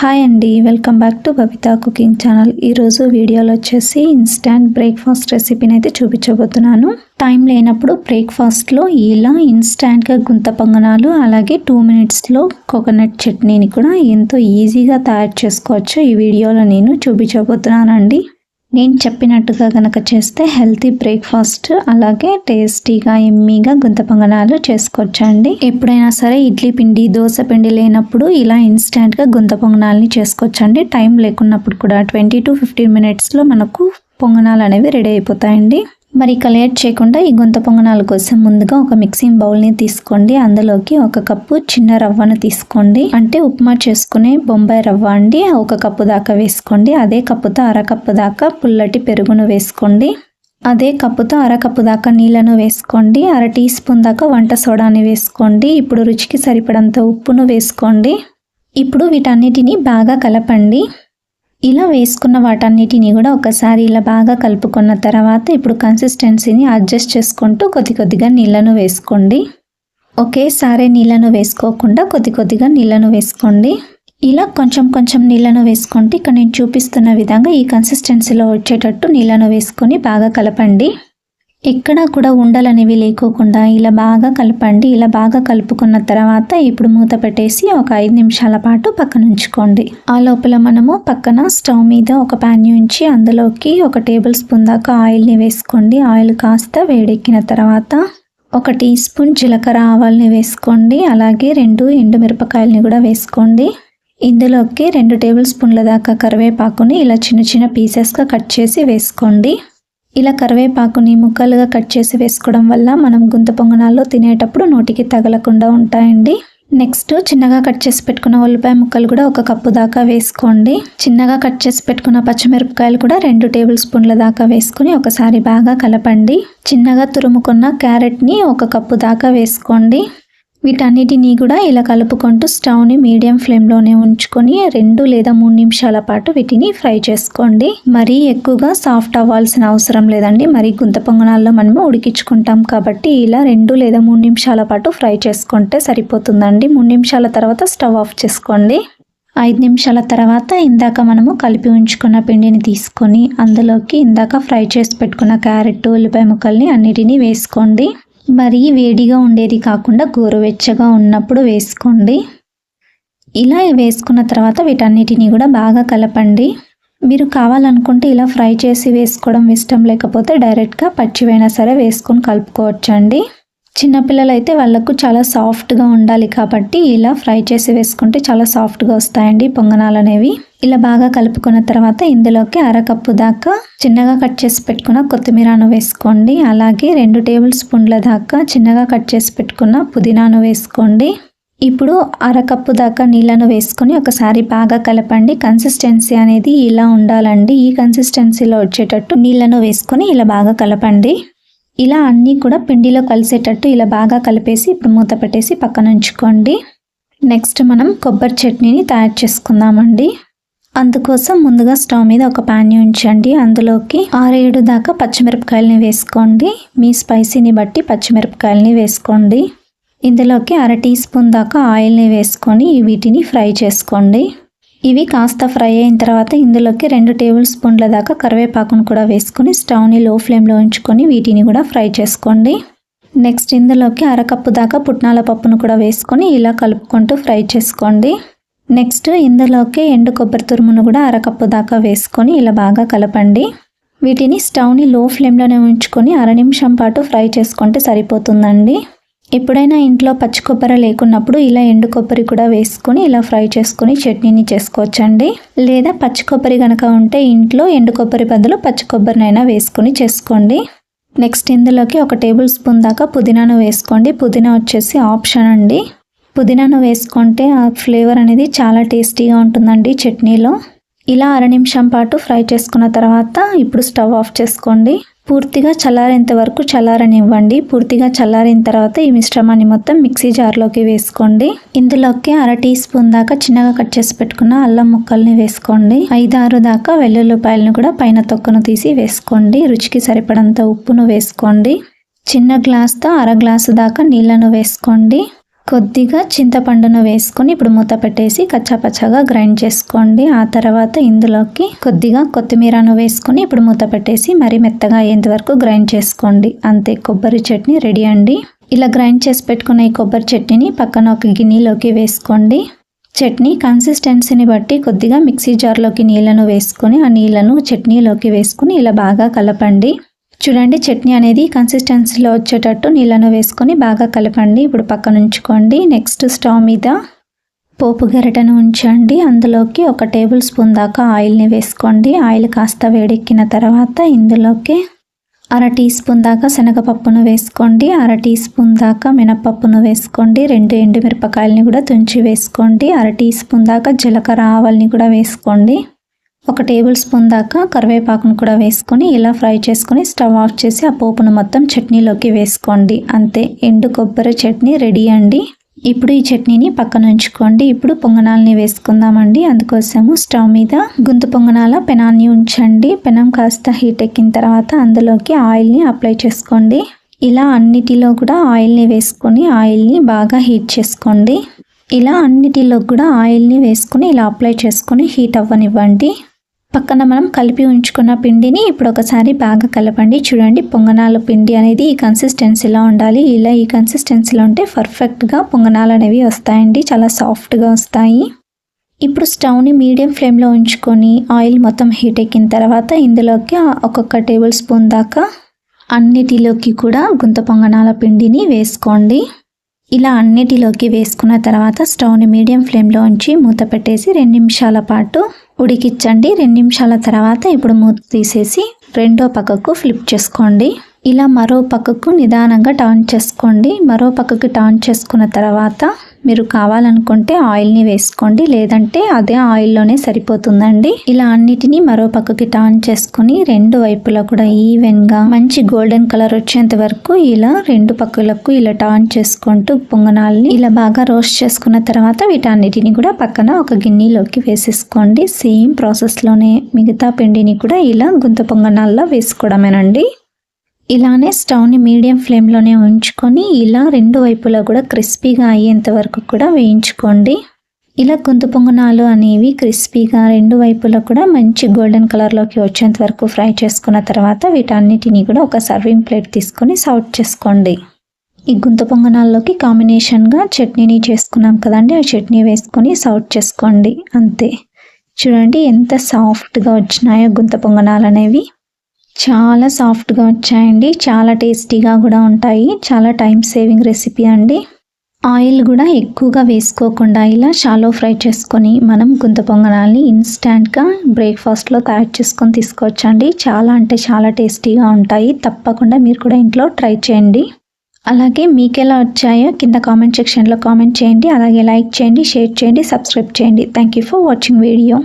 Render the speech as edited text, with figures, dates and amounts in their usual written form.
Hi అండి, welcome back to Babita cooking channel. ఈరోజు వీడియోలో వచ్చేసి ఇన్స్టాంట్ బ్రేక్ఫాస్ట్ రెసిపీని అయితే చూపించబోతున్నాను. టైం లేనప్పుడు బ్రేక్ఫాస్ట్లో ఇలా ఇన్స్టాంట్గా గుంత పొంగనాలు అలాగే 2 మినిట్స్లో కోకోనట్ చట్నీని కూడా ఎంతో ఈజీగా తయారు చేసుకోవచ్చు. ఈ వీడియోలో నేను చూపించబోతున్నానండి. నేను చెప్పినట్టుగా కనుక చేస్తే హెల్తీ బ్రేక్ఫాస్ట్ అలాగే టేస్టీగా ఎమ్మీగా గుంత పొంగనాలు చేసుకోవచ్చండి. ఎప్పుడైనా సరే ఇడ్లీ పిండి దోశ పిండి లేనప్పుడు ఇలా ఇన్స్టెంట్గా గుంత పొంగనాలని చేసుకోవచ్చండి. టైం లేకున్నప్పుడు కూడా 20 to 15 మినిట్స్లో మనకు పొంగనాలు అనేవి రెడీ అయిపోతాయండి. మరి ఇక లేట్ చేయకుండా ఈ గుంత పొంగనాల కోసం ముందుగా ఒక మిక్సింగ్ బౌల్ని తీసుకోండి. అందులోకి 1 కప్పు చిన్న రవ్వను తీసుకోండి. అంటే ఉప్మా చేసుకునే బొంబాయి రవ్వ అండి. 1 కప్పు దాకా వేసుకోండి. అదే కప్పుతో 1/2 కప్పు దాకా పుల్లటి పెరుగును వేసుకోండి. అదే కప్పుతో 1/2 కప్పు దాకా నీళ్లను వేసుకోండి. 1/2 టీ స్పూన్ దాకా వంట సోడాని వేసుకోండి. ఇప్పుడు రుచికి సరిపడంత ఉప్పును వేసుకోండి. ఇప్పుడు వీటన్నిటిని బాగా కలపండి. ఇలా వేసుకున్న వాటన్నిటిని కూడా ఒకసారి ఇలా బాగా కలుపుకున్న తర్వాత ఇప్పుడు కన్సిస్టెన్సీని అడ్జస్ట్ చేసుకుంటూ కొద్దిగా నీళ్లను వేసుకోండి. ఒకేసారి నీళ్లను వేసుకోకుండా కొద్దిగా నీళ్లను వేసుకోండి. ఇలా కొంచెం నీళ్లను వేసుకుంటే ఇక్కడ నేను చూపిస్తున్న విధంగా ఈ కన్సిస్టెన్సీలో వచ్చేటట్టు నీళ్లను వేసుకొని బాగా కలపండి. ఎక్కడా కూడా ఉండలనేవి లేకోకుండా ఇలా బాగా కలపండి. ఇలా బాగా కలుపుకున్న తర్వాత ఇప్పుడు మూత పెట్టేసి ఒక 5 నిమిషాల పాటు పక్కన ఉంచుకోండి. ఆ లోపల మనము పక్కన స్టవ్ మీద ఒక ప్యాన్ ఉంచి అందులోకి 1 టేబుల్ స్పూన్ దాకా ఆయిల్ని వేసుకోండి. ఆయిల్ కాస్త వేడెక్కిన తర్వాత 1 టీ స్పూన్ జీలకర్ర ఆవాల్ని వేసుకోండి. అలాగే 2 ఎండుమిరపకాయలని కూడా వేసుకోండి. ఇందులోకి 2 టేబుల్ స్పూన్ల దాకా కరివేపాకుని ఇలా చిన్న పీసెస్గా కట్ చేసి వేసుకోండి. ఇలా కరివేపాకుని ముక్కలుగా కట్ చేసి వేసుకోవడం వల్ల మనం గుంత పొంగనాల్లో తినేటప్పుడు నోటికి తగలకుండా ఉంటాయండి. నెక్స్ట్ చిన్నగా కట్ చేసి పెట్టుకున్న ఉల్లిపాయ ముక్కలు కూడా 1 కప్పు దాకా వేసుకోండి. చిన్నగా కట్ చేసి పెట్టుకున్న పచ్చిమిరపకాయలు కూడా 2 టేబుల్ స్పూన్ల దాకా వేసుకుని ఒకసారి బాగా కలపండి. చిన్నగా తురుముకున్న క్యారెట్ని 1 కప్పు దాకా వేసుకోండి. వీటన్నిటినీ కూడా ఇలా కలుపుకుంటూ స్టవ్ని మీడియం ఫ్లేమ్లోనే ఉంచుకొని 2 లేదా 3 నిమిషాల పాటు వీటిని ఫ్రై చేసుకోండి. మరీ ఎక్కువగా సాఫ్ట్ అవ్వాల్సిన అవసరం లేదండి. మరి గుంత పొంగనాల్లో మనము ఉడికించుకుంటాం కాబట్టి ఇలా 2 లేదా 3 నిమిషాల పాటు ఫ్రై చేసుకుంటే సరిపోతుందండి. 3 నిమిషాల తర్వాత స్టవ్ ఆఫ్ చేసుకోండి. 5 నిమిషాల తర్వాత ఇందాక మనము కలిపి ఉంచుకున్న పిండిని తీసుకొని అందులోకి ఇందాక ఫ్రై చేసి పెట్టుకున్న క్యారెట్ ఉల్లిపాయ ముక్కల్ని అన్నిటినీ వేసుకోండి. మరీ వేడిగా ఉండేది కాకుండా గోరువెచ్చగా ఉన్నప్పుడు వేసుకోండి. ఇలా వేసుకున్న తర్వాత వీటన్నిటిని కూడా బాగా కలపండి. మీరు కావాలనుకుంటే ఇలా ఫ్రై చేసి వేసుకోవడం ఇష్టం లేకపోతే డైరెక్ట్గా పచ్చివైనా సరే వేసుకొని కలుపుకోవచ్చండి. చిన్నపిల్లలు అయితే వాళ్ళకు చాలా సాఫ్ట్గా ఉండాలి కాబట్టి ఇలా ఫ్రై చేసి వేసుకుంటే చాలా సాఫ్ట్గా వస్తాయండి పొంగనాలు అనేవి. ఇలా బాగా కలుపుకున్న తర్వాత ఇందులోకి 1/2 కప్పు దాకా చిన్నగా కట్ చేసి పెట్టుకున్న కొత్తిమీరను వేసుకోండి. అలాగే 2 టేబుల్ స్పూన్ల దాకా చిన్నగా కట్ చేసి పెట్టుకున్న పుదీనాను వేసుకోండి. ఇప్పుడు 1/2 కప్పు దాకా నీళ్లను వేసుకొని ఒకసారి బాగా కలపండి. కన్సిస్టెన్సీ అనేది ఇలా ఉండాలండి. ఈ కన్సిస్టెన్సీలో వచ్చేటట్టు నీళ్లను వేసుకొని ఇలా బాగా కలపండి. ఇలా అన్నీ కూడా పిండిలో కలిసేటట్టు ఇలా బాగా కలిపేసి ఇప్పుడు మూత పెట్టేసి పక్కన ఉంచుకోండి. నెక్స్ట్ మనం కొబ్బరి చట్నీని తయారు చేసుకుందామండి. అందుకోసం ముందుగా స్టవ్ మీద ఒక ప్యాన్ ఉంచండి. అందులోకి 6-7 దాకా పచ్చిమిరపకాయలని వేసుకోండి. మీ స్పైసీని బట్టి పచ్చిమిరపకాయలని వేసుకోండి. ఇందులోకి 1/2 టీ స్పూన్ దాకా ఆయిల్ని వేసుకొని వీటిని ఫ్రై చేసుకోండి. ఇవి కాస్త ఫ్రై అయిన తర్వాత ఇందులోకి 2 టేబుల్ స్పూన్ల దాకా కరివేపాకును కూడా వేసుకొని స్టవ్ని లో ఫ్లేమ్లో ఉంచుకొని వీటిని కూడా ఫ్రై చేసుకోండి. నెక్స్ట్ ఇందులోకి 1/2 కప్పు దాకా పుట్నాల పప్పును కూడా వేసుకొని ఇలా కలుపుకుంటూ ఫ్రై చేసుకోండి. నెక్స్ట్ ఇందులోకి ఎండు కొబ్బరి తురుమును కూడా 1/2 కప్పు దాకా వేసుకొని ఇలా బాగా కలపండి. వీటిని స్టవ్ని లో ఫ్లేమ్లోనే ఉంచుకొని 1/2 నిమిషం పాటు ఫ్రై చేసుకుంటే సరిపోతుందండి. ఎప్పుడైనా ఇంట్లో పచ్చి కొబ్బరి లేకున్నప్పుడు ఇలా ఎండు కొబ్బరి కూడా వేసుకొని ఇలా ఫ్రై చేసుకొని చట్నీని చేసుకోవచ్చండి. లేదా పచ్చి కొబ్బరి కనుక ఉంటే ఇంట్లో ఎండు కొబ్బరి బదులు పచ్చి కొబ్బరినైనా వేసుకొని చేసుకోండి. నెక్స్ట్ ఇందులోకి 1 టేబుల్ స్పూన్ దాకా పుదీనాను వేసుకోండి. పుదీనా వచ్చేసి ఆప్షన్ అండి. పుదీనాను వేసుకుంటే ఆ ఫ్లేవర్ అనేది చాలా టేస్టీగా ఉంటుందండి చట్నీలో. ఇలా 1/2 నిమిషం పాటు ఫ్రై చేసుకున్న తర్వాత ఇప్పుడు స్టవ్ ఆఫ్ చేసుకోండి. పూర్తిగా చల్లారేంత వరకు చల్లారనివ్వండి. పూర్తిగా చల్లారిన తర్వాత ఈ మిశ్రమాన్ని మొత్తం మిక్సీ జార్లోకి వేసుకోండి. ఇందులోకి 1/2 టీ స్పూన్ దాకా చిన్నగా కట్ చేసి పెట్టుకున్న అల్లం ముక్కల్ని వేసుకోండి. 5-6 దాకా వెల్లుల్లిపాయలను కూడా పైన తొక్కను తీసి వేసుకోండి. రుచికి సరిపడంత ఉప్పును వేసుకోండి. చిన్న గ్లాస్తో 1/2 గ్లాసు దాకా నీళ్లను వేసుకోండి. కొద్దిగా చింతపండును వేసుకొని ఇప్పుడు మూత పెట్టేసి కచ్చాపచ్చాగా గ్రైండ్ చేసుకోండి. ఆ తర్వాత ఇందులోకి కొద్దిగా కొత్తిమీరను వేసుకొని ఇప్పుడు మూత పెట్టేసి మరీ మెత్తగా అయ్యేంత వరకు గ్రైండ్ చేసుకోండి. అంతే, కొబ్బరి చట్నీ రెడీ అండి. ఇలా గ్రైండ్ చేసి పెట్టుకున్న ఈ కొబ్బరి చట్నీని పక్కన ఒక గిన్నెలోకి వేసుకోండి. చట్నీ కన్సిస్టెన్సీని బట్టి కొద్దిగా మిక్సీ జార్లోకి నీళ్ళను వేసుకొని ఆ నీళ్ళను చట్నీలోకి వేసుకొని ఇలా బాగా కలపండి. చూడండి, చట్నీ అనేది కన్సిస్టెన్సీలో వచ్చేటట్టు నీళ్ళను వేసుకొని బాగా కలపండి. ఇప్పుడు పక్కన ఉంచుకోండి. నెక్స్ట్ స్టవ్ మీద పోపు గరిటెను ఉంచండి. అందులోకి 1 టేబుల్ స్పూన్ దాకా ఆయిల్ని వేసుకోండి. ఆయిల్ కాస్త వేడెక్కిన తర్వాత ఇందులోకి 1/2 టీ స్పూన్ దాకా శనగపప్పును వేసుకోండి. 1/2 టీ స్పూన్ దాకా మినపప్పును వేసుకోండి. 2 ఎండుమిరపకాయలని కూడా తుంచి వేసుకోండి. 1/2 టీ స్పూన్ దాకా జీలకర్ర ఆవాల్ని కూడా వేసుకోండి. 1 టేబుల్ స్పూన్ దాకా కరివేపాకును కూడా వేసుకొని ఇలా ఫ్రై చేసుకొని స్టవ్ ఆఫ్ చేసి ఆ పోపును మొత్తం చట్నీలోకి వేసుకోండి. అంతే, ఎండు కొబ్బరి చట్నీ రెడీ అండి. ఇప్పుడు ఈ చట్నీని పక్కన ఉంచుకోండి. ఇప్పుడు పొంగనాలని వేసుకుందామండి. అందుకోసము స్టవ్ మీద గుంత పొంగనాల పెనాన్ని ఉంచండి. పెనం కాస్త హీట్ ఎక్కిన తర్వాత అందులోకి ఆయిల్ని అప్లై చేసుకోండి. ఇలా అన్నిటిలో కూడా ఆయిల్ని వేసుకొని ఆయిల్ని బాగా హీట్ చేసుకోండి. ఇలా అన్నిటిలో కూడా ఆయిల్ని వేసుకొని ఇలా అప్లై చేసుకొని హీట్ అవ్వనివ్వండి. పక్కన మనం కలిపి ఉంచుకున్న పిండిని ఇప్పుడు ఒకసారి బాగా కలపండి. చూడండి, పొంగనాల పిండి అనేది ఈ కన్సిస్టెన్సీలో ఉండాలి. ఇలా ఈ కన్సిస్టెన్సీలో ఉంటే పర్ఫెక్ట్గా పొంగనాలు అనేవి వస్తాయండి, చాలా సాఫ్ట్గా వస్తాయి. ఇప్పుడు స్టవ్ని మీడియం ఫ్లేమ్లో ఉంచుకొని ఆయిల్ మొత్తం హీట్ ఎక్కిన తర్వాత ఇందులోకి 1 టేబుల్ స్పూన్ దాకా అన్నిటిలోకి కూడా గుంత పొంగనాల పిండిని వేసుకోండి. ఇలా అన్నిటిలోకి వేసుకున్న తర్వాత స్టవ్ని మీడియం ఫ్లేమ్లో ఉంచి మూత పెట్టేసి 2 నిమిషాల పాటు ఉడికించండి. 2 నిమిషాల తర్వాత ఇప్పుడు మూత తీసేసి రెండో పక్కకు ఫ్లిప్ చేసుకోండి. ఇలా మరో పక్కకు నిదానంగా టర్న్ చేసుకోండి. మరో పక్కకు టర్న్ చేసుకున్న తర్వాత మీరు కావాలనుకుంటే ఆయిల్ని వేసుకోండి, లేదంటే అదే ఆయిల్లోనే సరిపోతుందండి. ఇలా అన్నిటినీ మరో పక్కకి టర్న్ చేసుకుని 2 వైపులా కూడా ఈవెన్గా మంచి గోల్డెన్ కలర్ వచ్చేంత వరకు ఇలా 2 పక్కలకు ఇలా టర్న్ చేసుకుంటూ పొంగనాలని ఇలా బాగా రోస్ట్ చేసుకున్న తర్వాత వీటన్నిటిని కూడా పక్కన ఒక గిన్నెలోకి వేసేసుకోండి. సేమ్ ప్రాసెస్లోనే మిగతా పిండిని కూడా ఇలా గుంత పొంగనాల్లో వేసుకోవడమేనండి. ఇలానే స్టవ్ని మీడియం ఫ్లేమ్లోనే ఉంచుకొని ఇలా 2 వైపులా కూడా క్రిస్పీగా అయ్యేంత వరకు కూడా వేయించుకోండి. ఇలా గుంత పొంగనాలు అనేవి క్రిస్పీగా 2 వైపులా కూడా మంచి గోల్డెన్ కలర్లోకి వచ్చేంత వరకు ఫ్రై చేసుకున్న తర్వాత వీటన్నిటిని కూడా ఒక సర్వింగ్ ప్లేట్ తీసుకొని సర్వ్ చేసుకోండి. ఈ గుంత పొంగనాల్లోకి కాంబినేషన్గా చట్నీని చేసుకున్నాం కదండి, ఆ చట్నీ వేసుకొని సర్వ్ చేసుకోండి. అంతే, చూడండి ఎంత సాఫ్ట్గా వచ్చినాయో గుంత పొంగనాలు అనేవి. చాలా సాఫ్ట్గా వచ్చాయండి, చాలా టేస్టీగా కూడా ఉంటాయి. చాలా టైం సేవింగ్ రెసిపీ అండి. ఆయిల్ కూడా ఎక్కువగా వేసుకోకుండా ఇలా షాలో ఫ్రై చేసుకొని మనం గుంత పొంగనాల్ని ఇన్స్టాంట్గా బ్రేక్ఫాస్ట్లో తయారు చేసుకొని తీసుకోవచ్చండి. చాలా అంటే చాలా టేస్టీగా ఉంటాయి. తప్పకుండా మీరు కూడా ఇంట్లో ట్రై చేయండి. అలాగే మీకు ఎలా వచ్చాయో కింద కామెంట్ సెక్షన్లో కామెంట్ చేయండి. అలాగే లైక్ చేయండి, షేర్ చేయండి, సబ్స్క్రైబ్ చేయండి. Thank you for watching video.